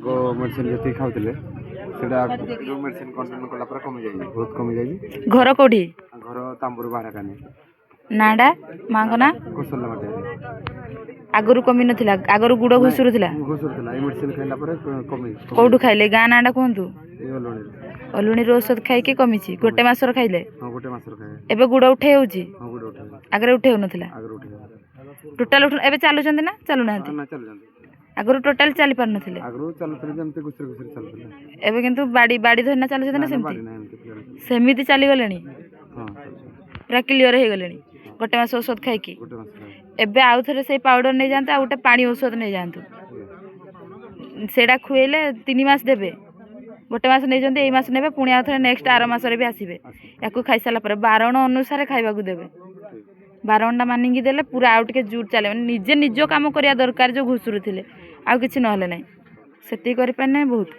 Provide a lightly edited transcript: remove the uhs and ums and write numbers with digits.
Medicine जी खाऊले जो medicine continue कला कमी जाए बहुत कमी जाए। घर कोठी घर तांबूर बाहर कानी नाडा माँ को ना कौशल आगरू कमी नथिला आगरू गुड़ घुसुर थिला घुसुला मेडिसिन खाइला कमी कोठू खाइले गाँ नाडा कहतु ये अलुणी औषध खाइके कमी गोटे मासर खाइले गोटे मासर खाए एबे गुड़ उठे होउची गुड़ उठे आगरे उठे होनथिला आगर उठे टोटाल उठ एबे चालुचंदी ना चालु नांती ना चल जाते आगरू टोटाल चली पार नथिले आगरू चलुଥିଲେ ଯେମିତି ଘୁଷୁରି ଘୁଷୁରି ଚାଲୁଥିଲେ एबे किंतु बाड़ी बाड़ी धरना चालुचंदी ना ବାଡ଼ି सेमती ନାହିଁ ଏମିତି କ୍ଲିୟର सेमिति चली गलेनी ହଁ पूरा क्लियर हे गलेनी गोटे मास औषध खाइकी ଗୋଟେ ମାସ एबे आउ थरे से पाउडर नै जानते आ गोटे पानी औषध नै जानतु सेडा खुएले 3 मास देबे गोटे मास नै जंते एई मास नेबे पुणी आउ थरे नेक्स्ट आर मास रे भी आसीबे याकू खाइ साला पर 12 अनुसार खाइबा को देबे 12 मानिकी देले पूरा आउ टिके जूर चले निजे निजो काम करिया दरकार जो घुसुरु थिले आउ किछि नहले नै सेती करि पाने बहुत